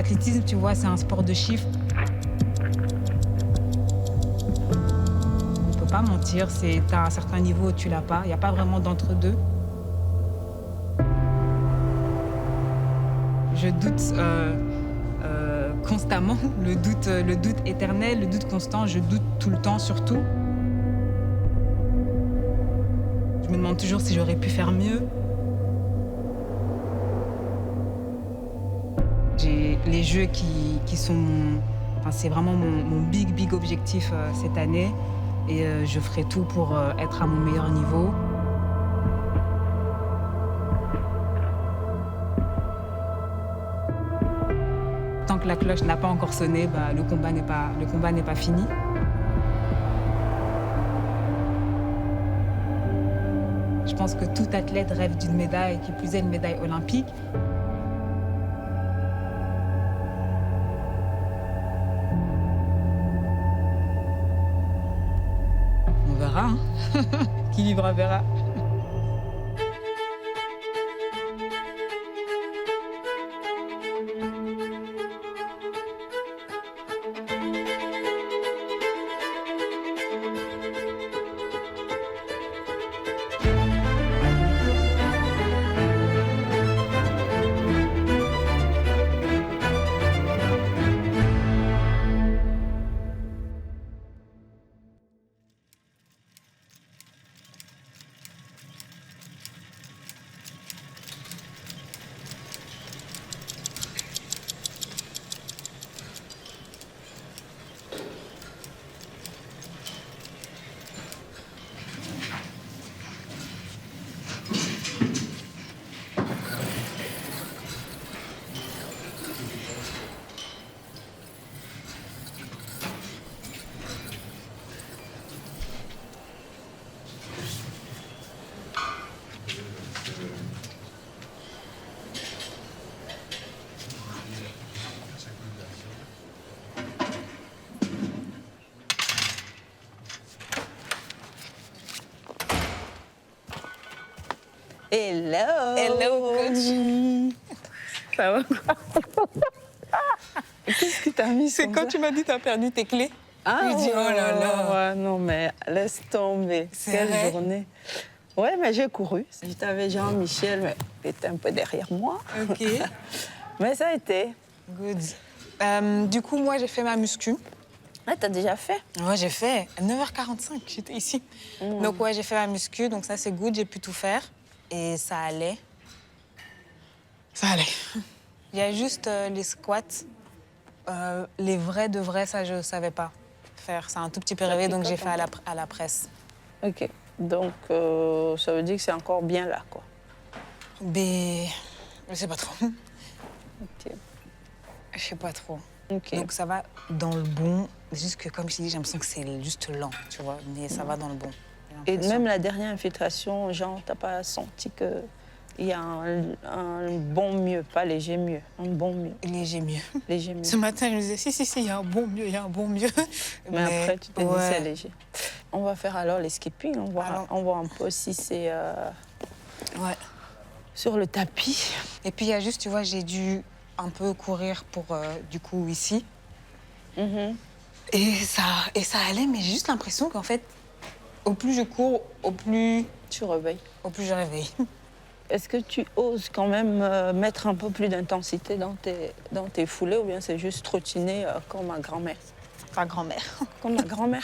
L'athlétisme, tu vois, c'est un sport de chiffres. On ne peut pas mentir, t'as un certain niveau, tu l'as pas. Il n'y a pas vraiment d'entre-deux. Je doute constamment, le doute éternel, le doute constant, je doute tout le temps surtout. Je me demande toujours si j'aurais pu faire mieux. J'ai les jeux qui sont... Enfin, c'est vraiment mon big objectif cette année. Et je ferai tout pour être à mon meilleur niveau. Tant que la cloche n'a pas encore sonné, le combat n'est pas fini. Je pense que tout athlète rêve d'une médaille, qui plus est une médaille olympique. On verra, hein. Qui vivra verra. Hello. Hello, coach. Ça va quoi? Qu'est-ce qui t'a mis C'est comme quand ça? tu m'as dit que tu as perdu tes clés. Ah, Je dis, oh là là. ouais, non, mais laisse tomber. C'est Quelle vrai? journée. Ouais, mais j'ai couru. J'étais avec Jean-Michel, mais il était un peu derrière moi. Ok. Mais ça a été. Good. Du coup, moi, j'ai fait ma muscu. Ah, t'as déjà fait? Ouais, j'ai fait. À 9h45, j'étais ici. Donc, ouais, j'ai fait ma muscu. Donc, ça, c'est good. J'ai pu tout faire. Et ça allait. Ça allait. Il y a juste les squats. Les vrais de vrais, ça, je savais pas faire. C'est un tout petit peu rêvé, donc j'ai fait à la presse. OK. Donc, ça veut dire que c'est encore bien là, quoi. Mais je sais pas trop. OK. Je sais pas trop. OK. Donc ça va dans le bon. C'est juste que, comme je t'ai dit, j'ai l'impression que c'est juste lent, tu vois. Mais ça va dans le bon. J'ai Et l'impression. même la dernière infiltration, genre, t'as pas senti qu'il y a un bon mieux, pas léger mieux, un bon mieux, Léger mieux. léger mieux. Ce matin, je me disais, si, il y a un bon mieux, il y a un bon mieux. Mais après, tu t'es dit, ouais. c'est léger. On va faire alors les skipping, on voit un peu si c'est Ouais. sur le tapis. Et puis, il y a juste, tu vois, j'ai dû un peu courir pour, du coup, ici. Et ça allait, mais j'ai juste l'impression qu'en fait, au plus je cours, au plus Tu réveilles. je réveille. Est-ce que tu oses quand même mettre un peu plus d'intensité dans tes foulées ou bien c'est juste trottiner comme ma grand-mère? Ta grand-mère. Comme ma grand-mère.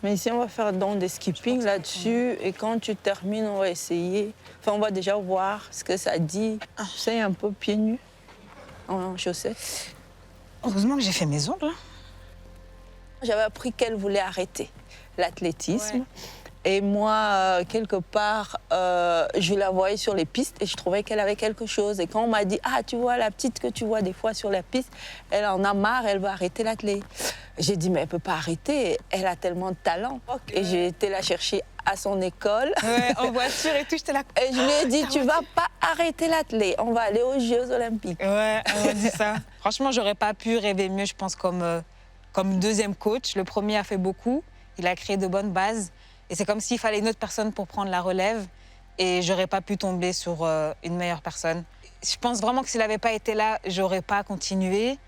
Mais ici, on va faire donc des skipping là-dessus. Et quand tu termines, on va essayer. Enfin, on va déjà voir ce que ça dit. Tu sais, un peu pieds nus, en chaussettes. Heureusement que j'ai fait mes ongles. J'avais appris qu'elle voulait arrêter l'athlétisme. Ouais. Et moi, quelque part, je la voyais sur les pistes et je trouvais qu'elle avait quelque chose. Et quand on m'a dit « Ah, tu vois, la petite que tu vois des fois sur la piste, elle en a marre, elle va arrêter l'athlé. » J'ai dit « Mais elle ne peut pas arrêter, elle a tellement de talent. » Et j'ai été la chercher à son école. Ouais, en voiture et tout, j'étais là. Et je lui ai dit « Tu vas pas arrêter l'athlé, on va aller aux Jeux Olympiques. » Ouais, on m'a dit ça. Franchement, j'aurais pas pu rêver mieux, je pense, comme deuxième coach. Le premier a fait beaucoup, il a créé de bonnes bases. Et c'est comme s'il fallait une autre personne pour prendre la relève. Et j'aurais pas pu tomber sur une meilleure personne. je pense vraiment que s'il n'avait pas été là, j'aurais pas continué.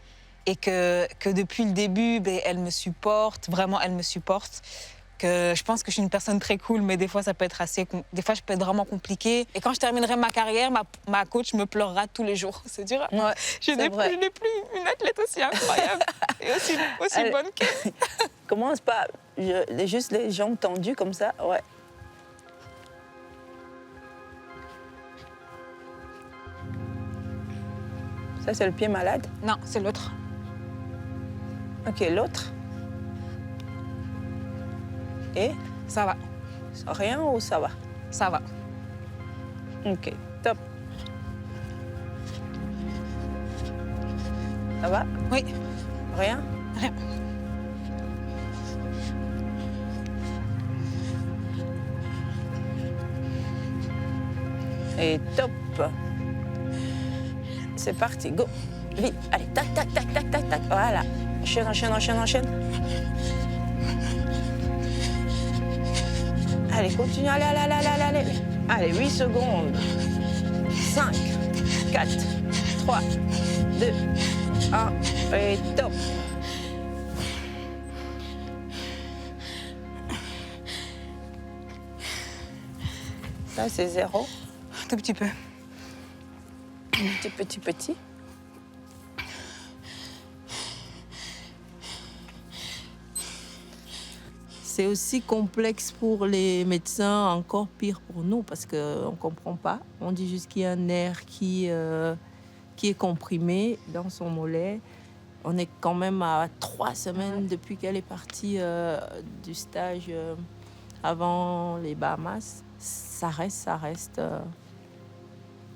Et que depuis le début, elle me supporte, vraiment, elle me supporte. Que je pense que je suis une personne très cool, mais des fois, ça peut être des fois, je peux être vraiment compliquée. Et quand je terminerai ma carrière, ma coach me pleurera tous les jours. C'est dur. Ouais, Je n'ai plus une athlète aussi incroyable et aussi bonne qu'elle. Commence pas, juste les jambes tendues comme ça, ouais. Ça, c'est le pied malade? Non, c'est l'autre. Ok, l'autre. Et? Ça va. Rien ou ça va? Ça va. Ok, top. Ça va? Oui. Rien? Rien. Et top. C'est parti, go. Vite, allez, tac, tac, tac, tac, tac, tac. Voilà. Enchaîne, enchaîne, enchaîne, enchaîne. Allez, continue, allez, allez, allez, allez, allez. Allez, 8 secondes. 5, 4, 3, 2, 1. Et top. Là, c'est 0. Un tout petit peu. Petit. C'est aussi complexe pour les médecins, encore pire pour nous, parce qu'on ne comprend pas. On dit juste qu'il y a un nerf qui est comprimé dans son mollet. On est quand même à 3 semaines depuis qu'elle est partie du stage avant les Bahamas. Ça reste.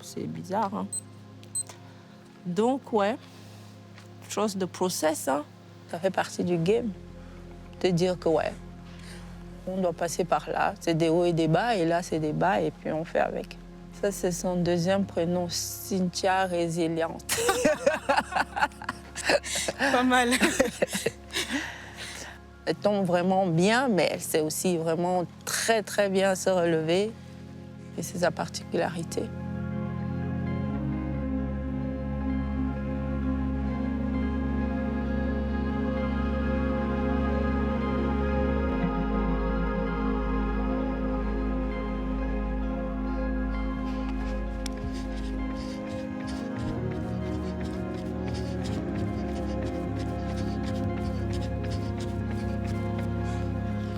C'est bizarre, hein. Donc, ouais, chose de process, hein. Ça fait partie du game. De dire que, ouais, on doit passer par là. C'est des hauts et des bas, et là, c'est des bas, et puis on fait avec. Ça, c'est son deuxième prénom, Cynthia Résiliente. Pas mal. Elle tombe vraiment bien, mais elle sait aussi vraiment très, très bien se relever. Et c'est sa particularité.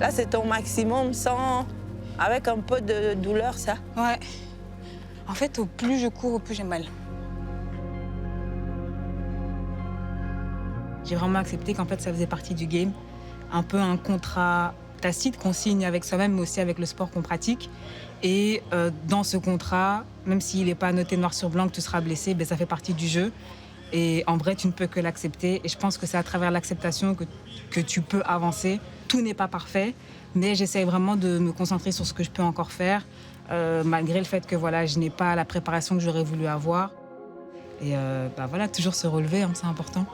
Là, c'est ton maximum sans... avec un peu de douleur, ça? Ouais. En fait, au plus je cours, au plus j'ai mal. J'ai vraiment accepté qu'en fait, ça faisait partie du game. Un peu un contrat tacite qu'on signe avec soi-même, mais aussi avec le sport qu'on pratique. Et dans ce contrat, même s'il n'est pas noté noir sur blanc que tu seras blessé, ben, ça fait partie du jeu. Et en vrai, tu ne peux que l'accepter. Et je pense que c'est à travers l'acceptation que tu peux avancer. Tout n'est pas parfait, mais j'essaie vraiment de me concentrer sur ce que je peux encore faire, malgré le fait que voilà, je n'ai pas la préparation que j'aurais voulu avoir. Et voilà, toujours se relever, hein, c'est important.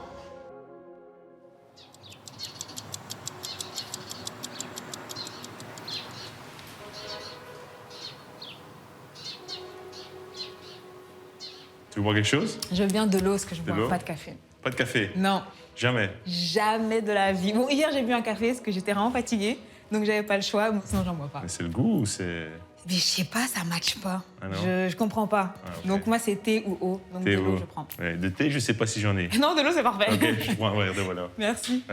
Tu bois quelque chose? Je veux bien de l'eau, parce que je De bois l'eau? pas de café. Pas de café? Non, Jamais. jamais de la vie. Bon, hier, j'ai bu un café parce que j'étais vraiment fatiguée, donc j'avais pas le choix, mais sinon, j'en bois pas. Mais c'est le goût ou c'est... Mais je sais pas, ça matche pas. Ah non? Je comprends pas. Ah, ok. Donc moi, c'est thé ou eau. Donc Thé de l'eau, ou- je prends. Ouais, de thé, je sais pas si j'en ai. Non, de l'eau, c'est parfait. Ok, je prends un verre de voilà. Merci.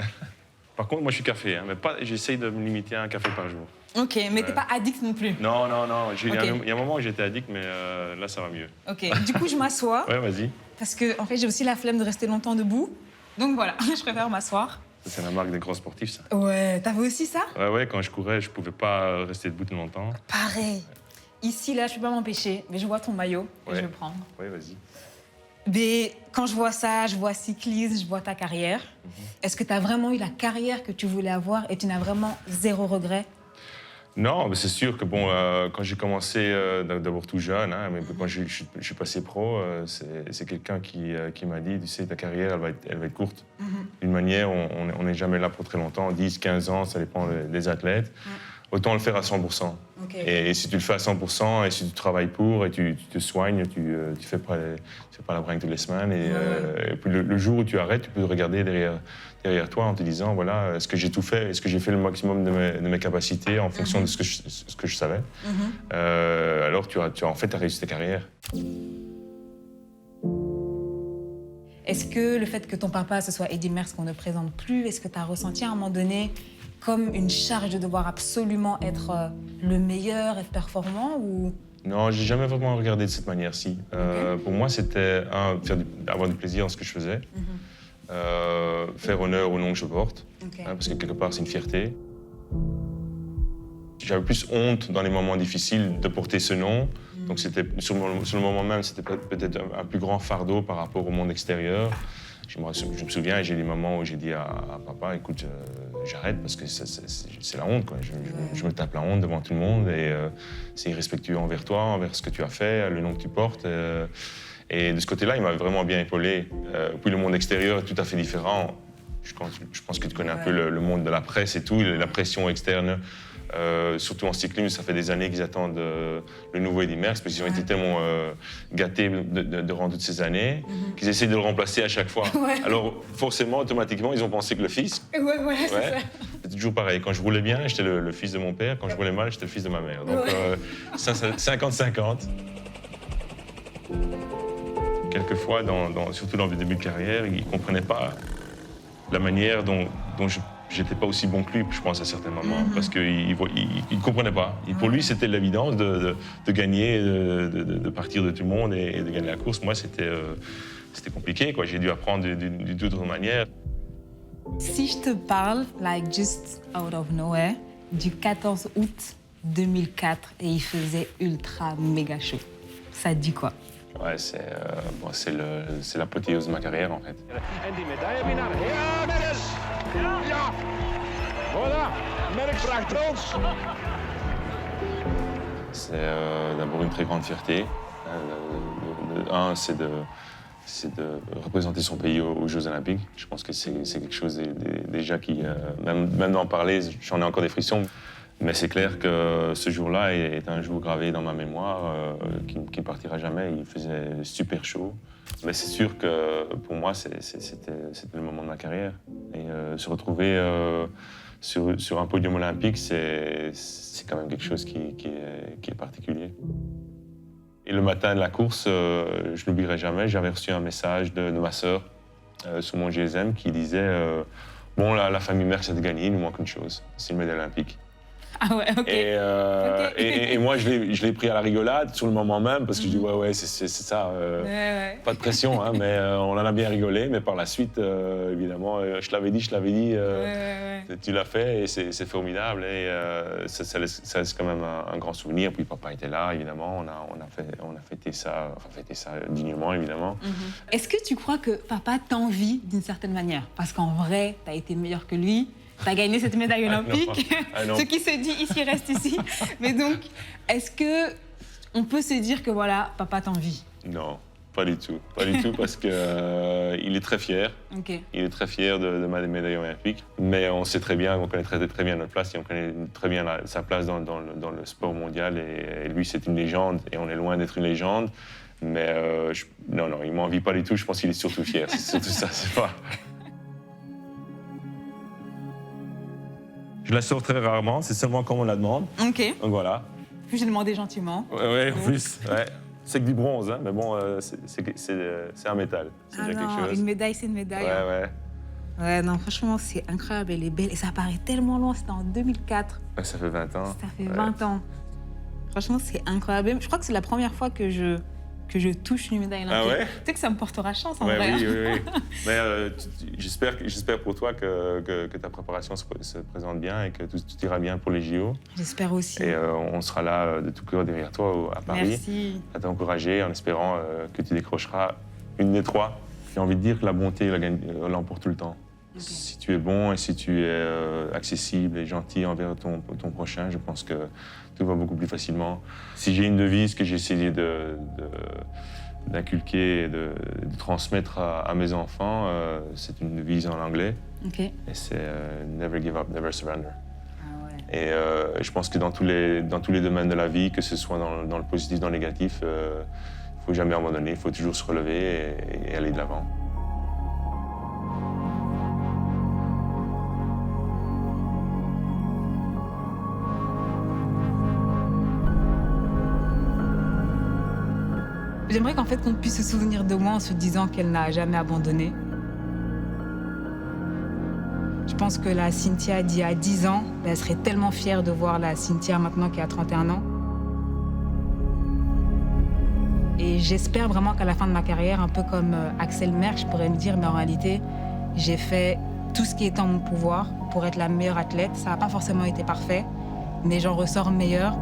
Par contre, moi, je suis café, hein, mais pas... j'essaye de me limiter à un café par jour. Ok, mais t'es Ouais. pas addict non plus. Non, non, non. Il y a Ok. un moment où j'étais addict, mais là, ça va mieux. Ok, du coup, je m'assois Ouais, vas-y. parce que en fait, j'ai aussi la flemme de rester longtemps debout. Donc voilà, je préfère m'asseoir. Ça, c'est la marque des grands sportifs, ça. Ouais, t'avais aussi ça? Ouais, quand je courais, je pouvais pas rester debout tout longtemps. Pareil. Ici, là, je peux pas m'empêcher, mais je vois ton maillot et Ouais. je vais le prendre. Ouais, vas-y. Mais quand je vois ça, je vois cyclisme, je vois ta carrière. Est-ce que tu as vraiment eu la carrière que tu voulais avoir et tu n'as vraiment zéro regret? Non, mais c'est sûr que bon, quand j'ai commencé d'abord tout jeune, hein, mais quand je suis passé pro, c'est quelqu'un qui m'a dit, tu sais, ta carrière, elle va être courte. D'une manière, on n'est jamais là pour très longtemps, 10, 15 ans, ça dépend des athlètes. autant le faire à 100%. Okay. Et si tu le fais à 100%, et si tu travailles pour, et tu te soignes, tu fais pas la bringue toutes les semaines, et puis le jour où tu arrêtes, tu peux regarder derrière toi en te disant, voilà, est-ce que j'ai tout fait, est-ce que j'ai fait le maximum de mes capacités en fonction de ce que je savais. Alors tu as en fait réussi ta carrière. Est-ce que le fait que ton papa, ce soit Eddy Merckx qu'on ne présente plus, est-ce que tu as ressenti à un moment donné comme une charge de devoir absolument être le meilleur, être performant ou... Non, j'ai jamais vraiment regardé de cette manière-ci. Pour moi, c'était avoir du plaisir dans ce que je faisais, faire honneur au nom que je porte, parce que quelque part, c'est une fierté. J'avais plus honte dans les moments difficiles de porter ce nom. Donc c'était, sur le moment même, c'était peut-être un plus grand fardeau par rapport au monde extérieur. Je me souviens, j'ai des moments où j'ai dit à papa, écoute, j'arrête parce que c'est la honte, quoi. Je me tape la honte devant tout le monde et c'est irrespectueux envers toi, envers ce que tu as fait, le nom que tu portes. Et de ce côté-là, il m'a vraiment bien épaulé. Puis le monde extérieur est tout à fait différent. Je pense que tu connais un peu le monde de la presse et tout, la pression externe. Surtout en cyclisme, ça fait des années qu'ils attendent le nouveau Eddy Merckx parce qu'ils ont été tellement gâtés durant toutes ces années qu'ils essaient de le remplacer à chaque fois. Alors forcément, automatiquement, ils ont pensé que le fils. C'était toujours pareil. Quand je roulais bien, j'étais le fils de mon père. Quand je roulais mal, j'étais le fils de ma mère. Donc 50-50. Quelquefois, surtout dans le début de carrière, ils ne comprenaient pas la manière dont j'étais pas aussi bon que lui, je pense, à certains moments, parce qu'il ne comprenait pas. Et pour lui, c'était l'évidence de gagner, de partir de tout le monde et de gagner la course. Moi, c'était compliqué, quoi. J'ai dû apprendre d'une toute autre manière. Si je te parle, like just out of nowhere, du 14 août 2004, et il faisait ultra méga chaud, ça te dit quoi? Ouais, c'est l'apothéose de ma carrière, en fait. En die medaillewinnaar. Ja, Merckx! Ja! Voilà! Merckx vraagt brons! C'est d'abord une très grande fierté. C'est de représenter son pays aux Jeux Olympiques. Je pense que c'est quelque chose déjà qui, même d'en parler, j'en ai encore des frissons. Mais c'est clair que ce jour-là est un jour gravé dans ma mémoire qui ne partira jamais. Il faisait super chaud. Mais c'est sûr que pour moi, c'était le moment de ma carrière. Et se retrouver sur un podium olympique, c'est quand même quelque chose qui est particulier. Et le matin de la course, je ne l'oublierai jamais, j'avais reçu un message de ma sœur sur mon GSM qui disait bon, la famille Merckx a gagné, il nous manque une chose, c'est une médaille olympique. Ah ouais, ok. Et moi, je l'ai pris à la rigolade sur le moment même, parce que je dis ouais, c'est ça. Pas de pression, hein, mais on en a bien rigolé. Mais par la suite, évidemment, je l'avais dit, tu l'as fait et c'est formidable. Et ça laisse quand même un grand souvenir. Puis papa était là, évidemment. On a fêté ça dignement, évidemment. Est-ce que tu crois que papa t'envie d'une certaine manière? Parce qu'en vrai, t'as été meilleur que lui. Tu as gagné cette médaille olympique. Ce qui se dit ici reste ici. Mais donc, est-ce qu'on peut se dire que voilà, papa t'envie? Non, pas du tout. Pas du tout parce qu'il est très fier. Okay. Il est très fier de ma médaille olympique. Mais on sait très bien, on connaît très bien notre place et on connaît très bien sa place dans le sport mondial. Et lui, c'est une légende et on est loin d'être une légende. Mais non, il ne m'envie pas du tout. Je pense qu'il est surtout fier. C'est surtout ça, c'est pas... Je la sors très rarement, c'est seulement quand on la demande. Ok. Donc voilà. J'ai demandé gentiment. Ouais, en plus. Ouais. C'est que du bronze, hein, mais bon, c'est un métal. C'est déjà quelque chose. Une médaille, c'est une médaille. Ouais. Ouais, non, franchement, c'est incroyable, elle est belle. Et ça paraît tellement loin, c'était en 2004. Ouais, ça fait 20 ans. Ça fait 20 ans. Franchement, c'est incroyable. Je crois que c'est la première fois que je touche une médaille olympique. Ah ouais? Tu sais que ça me portera chance en ouais, vrai. Oui. Mais j'espère pour toi que ta préparation se présente bien et que tout ira bien pour les JO. J'espère aussi. Et on sera là de tout cœur derrière toi à Paris. Merci. À t'encourager en espérant que tu décrocheras une des trois. J'ai envie de dire que la bonté l'emporte tout le temps. Okay. Si tu es bon et si tu es accessible et gentil envers ton prochain, je pense que tout va beaucoup plus facilement. Si j'ai une devise que j'ai essayé d'inculquer et de transmettre à mes enfants, c'est une devise en anglais. Okay. Et c'est Never give up, never surrender. Ah ouais. Et je pense que dans tous les domaines de la vie, que ce soit dans le positif, dans le négatif, il ne faut jamais abandonner, il faut toujours se relever et aller de l'avant. J'aimerais qu'en fait qu'on puisse se souvenir de moi en se disant qu'elle n'a jamais abandonné. Je pense que la Cynthia d'il y a 10 ans, elle serait tellement fière de voir la Cynthia maintenant qui a 31 ans. Et j'espère vraiment qu'à la fin de ma carrière, un peu comme Axel Merckx, je pourrais me dire, mais en réalité, j'ai fait tout ce qui est en mon pouvoir pour être la meilleure athlète. Ça n'a pas forcément été parfait, mais j'en ressors meilleure.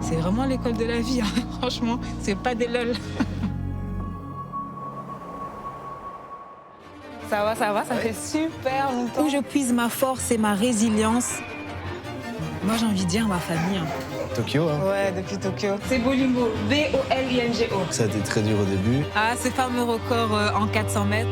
C'est vraiment l'école de la vie, hein. Franchement, c'est pas des lol. Ça va, ça fait super longtemps. Où je puise ma force et ma résilience, moi j'ai envie de dire ma famille. Hein. Tokyo, hein. Ouais, depuis Tokyo. C'est Bolingo, B-O-L-I-N-G-O. Ça a été très dur au début. Ah, ce fameux record en 400 mètres.